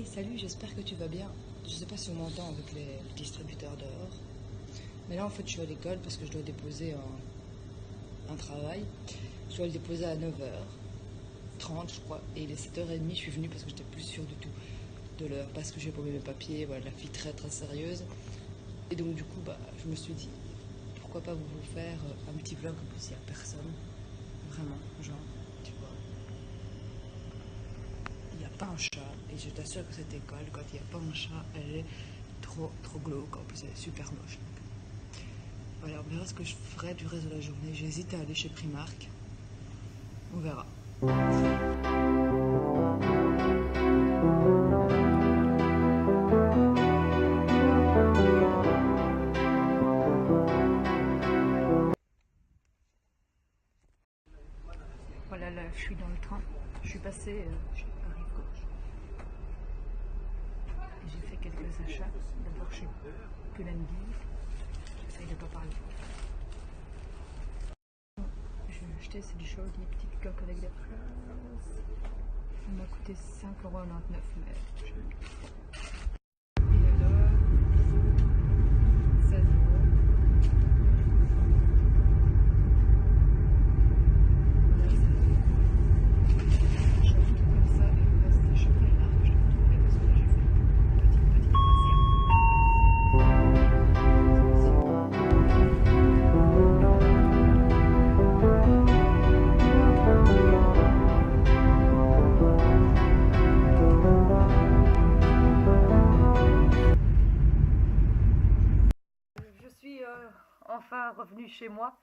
Hey, salut, j'espère que tu vas bien. Je sais pas si on m'entend avec les distributeurs dehors. Mais là, en fait, je suis à l'école parce que je dois déposer un travail. Je dois le déposer à 9h30, je crois. Et il est 7h30, je suis venue parce que j'étais plus sûre du tout de l'heure. Parce que j'ai paumé mes papiers, voilà, la fille très très sérieuse. Et donc, du coup, je me suis dit, pourquoi pas vous faire un petit vlog en plus, il n'y a personne. Vraiment, genre, tu vois. Il n'y a pas un chat, et je t'assure que cette école, quand il n'y a pas un chat, elle est trop glauque, en plus elle est super moche. Voilà, on verra ce que je ferai du reste de la journée. J'hésite à aller chez Primark. On verra. Voilà, là, je suis dans le train. Je suis passée chez Paris Gauche. Et j'ai fait quelques achats. D'abord chez Pull&Bear. J'essaye de pas parler. J'ai acheté, c'est du chaud, des petites coques avec des fleurs. Ça m'a coûté 5,99 €, mais j'aime bien. Et alors, 16 €. Voilà, c'est je trouve comme ça, et le reste, je sais pas, il a, je l'ai retrouvé parce que là, j'ai fait une petite Je suis enfin revenue chez moi.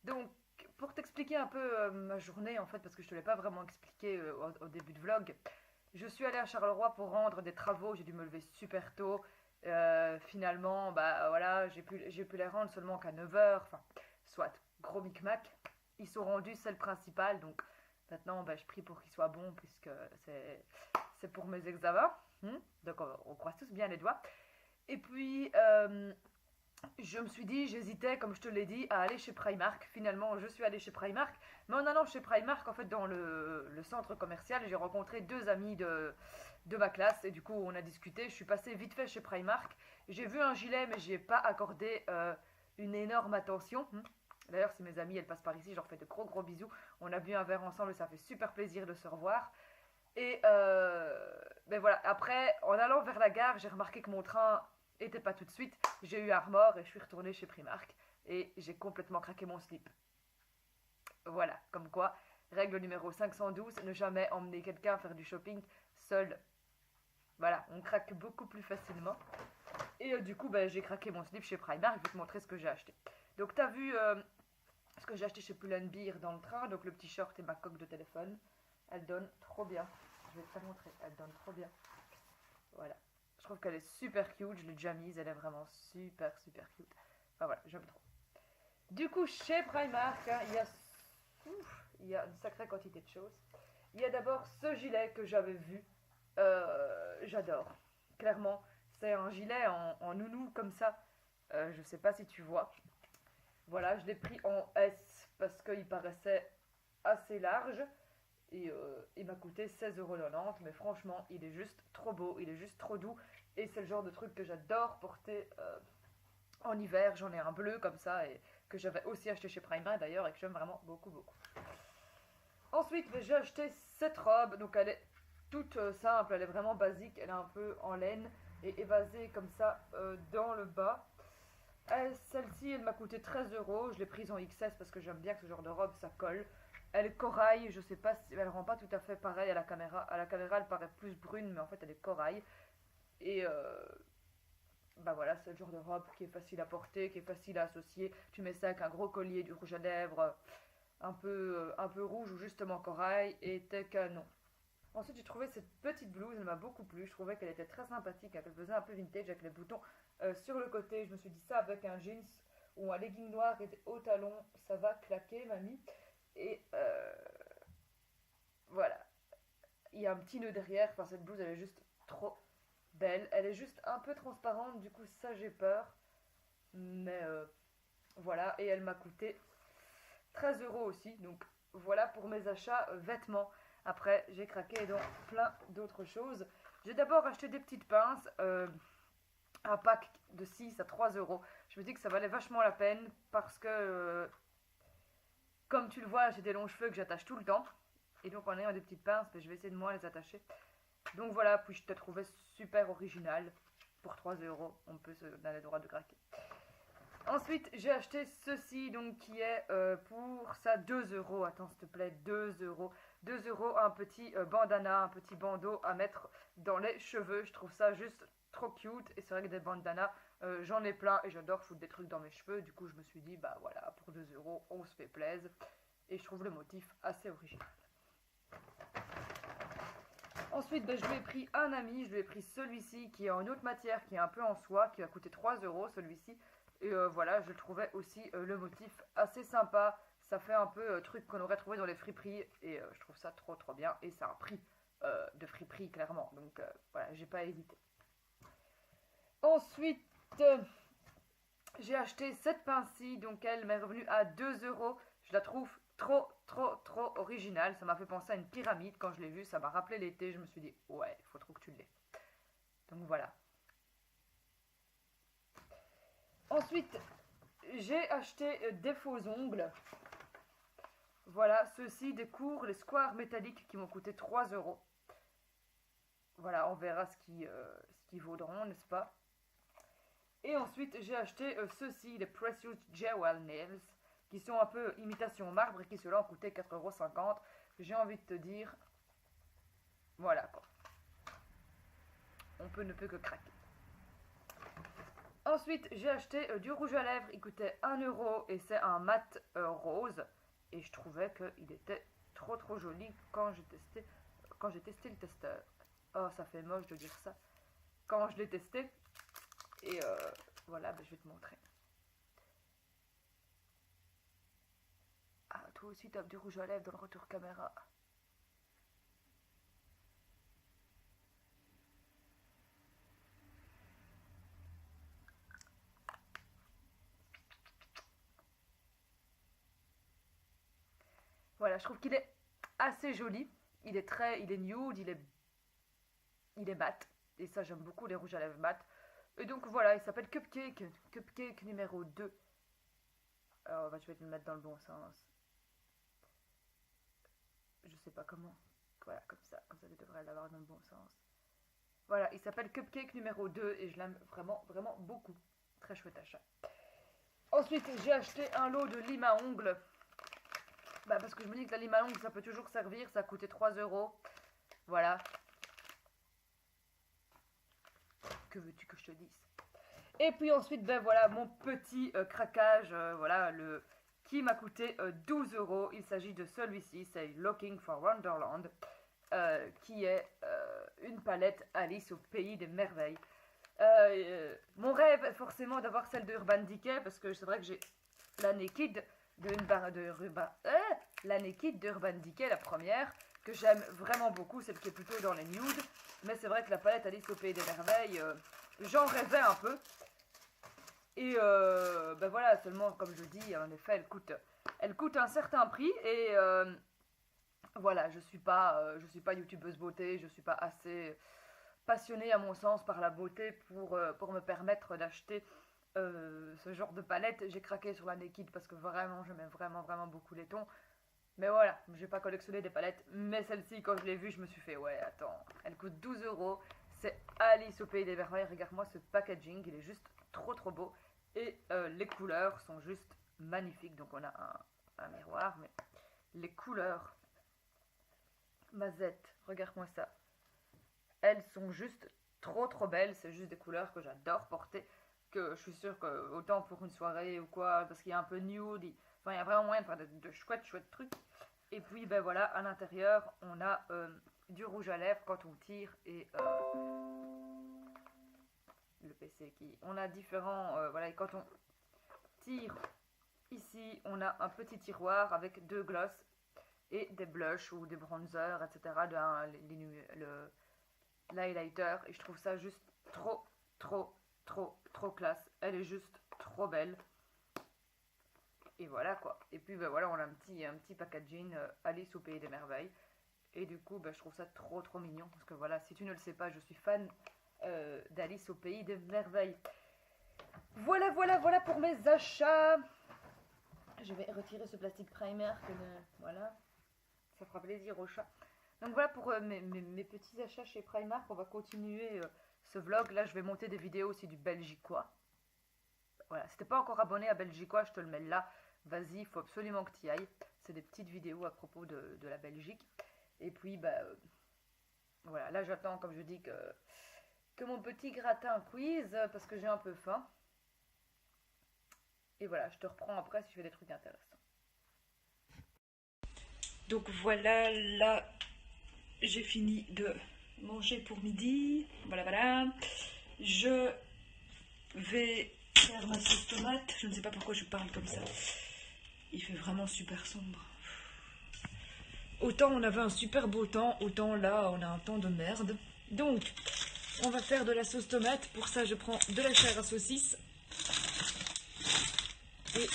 Donc, pour t'expliquer un peu ma journée, en fait, parce que je te l'ai pas vraiment expliqué au début de vlog, je suis allée à Charleroi pour rendre des travaux. J'ai dû me lever super tôt. Finalement, bah voilà, j'ai pu les rendre seulement qu'à 9h. Enfin, soit, gros micmac. Ils sont rendus, c'est le principal. Donc, maintenant, bah, je prie pour qu'ils soient bons, puisque c'est pour mes examens. Donc, on croise tous bien les doigts. Et puis, je me suis dit, j'hésitais, comme je te l'ai dit, à aller chez Primark. Finalement, je suis allée chez Primark. Mais en allant chez Primark, en fait, dans le centre commercial, j'ai rencontré deux amis de ma classe. Et du coup, on a discuté. Je suis passée vite fait chez Primark. J'ai vu un gilet, mais j'ai pas accordé une énorme attention. D'ailleurs, si mes amis, elles passent par ici, je leur fais de gros bisous. On a bu un verre ensemble et ça fait super plaisir de se revoir. Et ben voilà, après, en allant vers la gare, j'ai remarqué que mon train était pas tout de suite. J'ai eu un remords et je suis retournée chez Primark. Et j'ai complètement craqué mon slip. Voilà, comme quoi, règle numéro 512, ne jamais emmener quelqu'un faire du shopping seul. Voilà, on craque beaucoup plus facilement. Et du coup, ben, j'ai craqué mon slip chez Primark. Je vais te montrer ce que j'ai acheté. Donc, t'as vu ce que j'ai acheté chez Pull&Bear dans le train. Donc, le petit short et ma coque de téléphone. Elle donne trop bien. Je vais te la montrer. Elle donne trop bien. Voilà. Je trouve qu'elle est super cute. Je l'ai déjà mise. Elle est vraiment super cute. Enfin voilà, j'aime trop. Du coup, chez Primark, hein, il y a une sacrée quantité de choses. Il y a d'abord ce gilet que j'avais vu. J'adore. Clairement, c'est un gilet en nounou comme ça. Je sais pas si tu vois. Voilà, je l'ai pris en S parce qu'il paraissait assez large. Et il m'a coûté 16,90 €. Mais franchement, il est juste trop beau, il est juste trop doux. Et c'est le genre de truc que j'adore porter en hiver. J'en ai un bleu comme ça et que j'avais aussi acheté chez Primark d'ailleurs et que j'aime vraiment beaucoup. Ensuite, j'ai acheté cette robe. Donc elle est toute simple, elle est vraiment basique. Elle est un peu en laine et évasée comme ça dans le bas. Celle-ci, elle m'a coûté 13 €. Je l'ai prise en XS parce que j'aime bien que ce genre de robe, ça colle. Elle est corail, je sais pas si elle rend pas tout à fait pareil à la caméra. À la caméra, elle paraît plus brune, mais en fait, elle est corail. Et bah voilà, c'est le genre de robe qui est facile à porter, qui est facile à associer. Tu mets ça avec un gros collier, du rouge à lèvres, un peu rouge ou justement corail, et t'es canon. Ensuite, j'ai trouvé cette petite blouse, elle m'a beaucoup plu. Je trouvais qu'elle était très sympathique, elle faisait un peu vintage avec les boutons sur le côté. Je me suis dit ça avec un jeans ou un legging noir et des hauts talons, ça va claquer, mamie. Et voilà, il y a un petit nœud derrière. Enfin, cette blouse, elle est juste trop belle. Elle est juste un peu transparente, du coup, ça j'ai peur. Mais voilà, et elle m'a coûté 13 € aussi. Donc voilà pour mes achats vêtements. Après, j'ai craqué dans plein d'autres choses. J'ai d'abord acheté des petites pinces, un pack de 6 à 3 euros. Je me dis que ça valait vachement la peine parce que, comme tu le vois, j'ai des longs cheveux que j'attache tout le temps. Et donc en ayant des petites pinces, ben, je vais essayer de moins les attacher. Donc voilà, puis je te trouvais super original. Pour 3 euros, on peut se donner le droit de craquer. Ensuite, j'ai acheté ceci, donc qui est pour ça 2 euros. Attends, s'il te plaît, 2 euros. 2 euros, un petit bandana, un petit bandeau à mettre dans les cheveux. Je trouve ça juste trop cute. Et c'est vrai que des bandanas, j'en ai plein et j'adore foutre des trucs dans mes cheveux. Du coup, je me suis dit, bah voilà, pour 2 euros, on se fait plaisir. Et je trouve le motif assez original. Ensuite, ben, je lui ai pris un ami, je lui ai pris celui-ci qui est en autre matière, qui est un peu en soie, qui a coûté 3 euros celui-ci. Et voilà, je trouvais aussi le motif assez sympa. Ça fait un peu truc qu'on aurait trouvé dans les friperies. Et je trouve ça trop trop bien. Et c'est un prix de friperie clairement. Donc voilà, j'ai pas hésité. Ensuite, j'ai acheté cette pince-ci. Donc elle m'est revenue à 2 euros. Je la trouve trop originale. Ça m'a fait penser à une pyramide quand je l'ai vue. Ça m'a rappelé l'été. Je me suis dit, ouais, il faut trop que tu l'aies. Donc voilà. Ensuite, j'ai acheté des faux ongles. Voilà, ceux-ci découvrent les squares métalliques qui m'ont coûté 3 euros. Voilà, on verra ce qu'ils vaudront, n'est-ce pas? Et ensuite, j'ai acheté ceux-ci, les Precious Jewel Nails, qui sont un peu imitation marbre et qui ceux-là ont coûté 4,50 €. J'ai envie de te dire, voilà quoi. On ne peut que craquer. Ensuite, j'ai acheté du rouge à lèvres, il coûtait 1 euro et c'est un mat rose. Et je trouvais qu'il était trop joli quand j'ai testé le testeur. Oh, ça fait moche de dire ça. Quand je l'ai testé, et voilà, ben, je vais te montrer. Ah, toi aussi, tu as du rouge à lèvres dans le retour caméra. Voilà, je trouve qu'il est assez joli. Il est nude, il est mat. Et ça, j'aime beaucoup les rouges à lèvres mat. Et donc voilà, il s'appelle Cupcake. Cupcake numéro 2. Alors, bah, je vais te le mettre dans le bon sens. Je sais pas comment. Voilà, comme ça tu devrais l'avoir dans le bon sens. Voilà, il s'appelle Cupcake numéro 2 et je l'aime vraiment beaucoup. Très chouette achat. Ensuite, j'ai acheté un lot de lime à ongles. Bah, parce que je me dis que la lime à ongles, ça peut toujours servir. Ça a coûté 3 euros. Voilà. Que veux-tu que je te dise? Et puis ensuite, ben voilà, mon petit craquage, voilà, qui m'a coûté 12 euros. Il s'agit de celui-ci, c'est Looking for Wonderland, qui est une palette Alice au pays des merveilles. Mon rêve est forcément d'avoir celle de Urban Decay, parce que c'est vrai que j'ai la Naked la Naked d'Urban Decay, la première, que j'aime vraiment beaucoup, celle qui est plutôt dans les nudes. Mais c'est vrai que la palette Alice au pays des merveilles, j'en rêvais un peu. Et ben voilà, seulement comme je dis, en effet, elle coûte un certain prix. Et voilà, je suis pas youtubeuse beauté, je suis pas assez passionnée à mon sens par la beauté pour me permettre d'acheter ce genre de palette. J'ai craqué sur la Naked parce que vraiment, j'aimais vraiment beaucoup les tons. Mais voilà, je vais pas collectionner des palettes. Mais celle-ci, quand je l'ai vue, je me suis fait, ouais, attends, elle coûte 12 euros. C'est Alice au pays des merveilles. Regarde-moi ce packaging, il est juste trop beau. Et les couleurs sont juste magnifiques. Donc on a un miroir, mais les couleurs, Mazette, regarde-moi ça. Elles sont juste trop belles. C'est juste des couleurs que j'adore porter. Que je suis sûre que autant pour une soirée ou quoi, parce qu'il y a un peu nude, enfin il y a vraiment moyen de faire de chouettes trucs. Et puis ben voilà, à l'intérieur on a du rouge à lèvres quand on tire et le PC qui, on a différents, voilà, et quand on tire ici on a un petit tiroir avec 2 glosses et des blushs ou des bronzers, etc. L'highlighter, et je trouve ça juste trop classe. Elle est juste trop belle. Et voilà quoi. Et puis ben voilà, on a un petit packaging Alice au pays des merveilles. Et du coup, bah, je trouve ça trop trop mignon. Parce que voilà, si tu ne le sais pas, je suis fan d'Alice au pays des merveilles. Voilà, voilà, voilà pour mes achats. Je vais retirer ce plastique primer. Voilà, ça fera plaisir au chat. Donc voilà pour mes petits achats chez Primark. On va continuer ce vlog. Là, je vais monter des vidéos aussi du Belgiquois. Voilà, si t'es pas encore abonné à Belgiquois, je te le mets là. Vas-y, il faut absolument que tu y ailles. C'est des petites vidéos à propos de la Belgique. Et puis, bah, voilà, là j'attends, comme je dis, que mon petit gratin cuise parce que j'ai un peu faim. Et voilà, je te reprends après si je fais des trucs intéressants. Donc voilà, là, j'ai fini de manger pour midi. Voilà, voilà. Je vais faire ma sauce tomate. Je ne sais pas pourquoi je parle comme ça. Il fait vraiment super sombre. Autant on avait un super beau temps, autant là on a un temps de merde. Donc, on va faire de la sauce tomate. Pour ça, je prends de la chair à saucisse. Et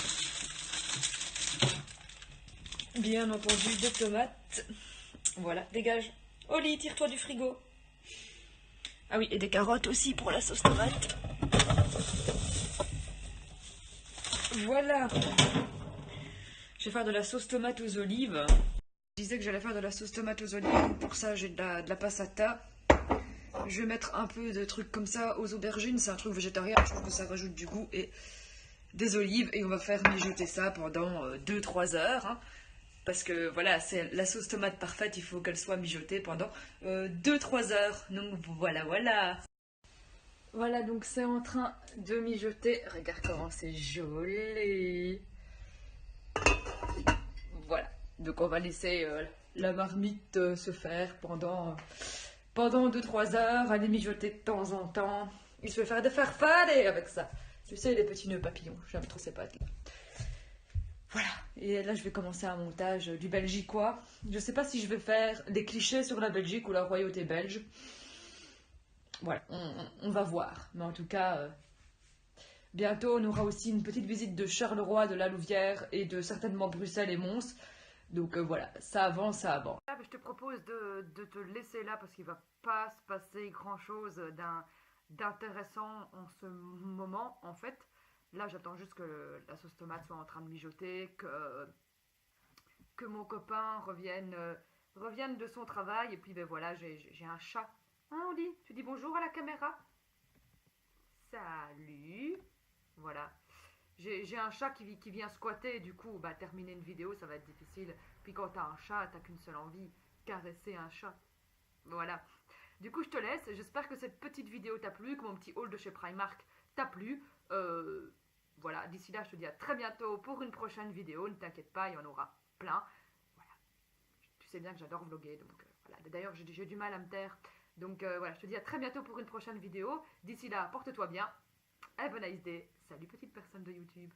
bien entendu des tomates. Voilà, dégage. Oli, tire-toi du frigo. Ah oui, et des carottes aussi pour la sauce tomate. Voilà. Je vais faire de la sauce tomate aux olives. Je disais que j'allais faire de la sauce tomate aux olives. Pour ça, j'ai de la passata. Je vais mettre un peu de trucs comme ça aux aubergines. C'est un truc végétarien. Je trouve que ça rajoute du goût et des olives. Et on va faire mijoter ça pendant 2-3 heures. Hein. Parce que voilà, c'est la sauce tomate parfaite. Il faut qu'elle soit mijotée pendant 2-3 heures. Donc voilà, voilà. Voilà, donc c'est en train de mijoter. Regarde comment c'est joli. Voilà. Donc on va laisser la marmite se faire pendant 2-3 heures, aller mijoter de temps en temps. Il se fait faire des farfades avec ça. Tu sais, les petits nœuds papillons, j'aime trop ces pâtes là. Voilà, et là je vais commencer un montage du Belgiquois. Je sais pas si je vais faire des clichés sur la Belgique ou la royauté belge. Voilà, on va voir. Mais en tout cas, bientôt on aura aussi une petite visite de Charleroi, de la Louvière et de certainement Bruxelles et Mons. Donc voilà, ça avance, ça avance. Je te propose de te laisser là parce qu'il va pas se passer grand chose d'intéressant en ce moment en fait. Là j'attends juste que la sauce tomate soit en train de mijoter, que mon copain revienne de son travail et puis ben voilà, j'ai un chat. Hein Oli, tu dis bonjour à la caméra? Salut. Voilà. J'ai un chat qui vient squatter, et du coup, bah, terminer une vidéo, ça va être difficile. Puis quand t'as un chat, t'as qu'une seule envie, caresser un chat. Voilà. Du coup, je te laisse. J'espère que cette petite vidéo t'a plu, que mon petit haul de chez Primark t'a plu. Voilà, d'ici là, je te dis à très bientôt pour une prochaine vidéo. Ne t'inquiète pas, il y en aura plein. Voilà. Tu sais bien que j'adore vlogger, donc voilà. D'ailleurs, j'ai du mal à me taire. Donc voilà, je te dis à très bientôt pour une prochaine vidéo. D'ici là, porte-toi bien. Have a nice day. Salut petite personne de YouTube.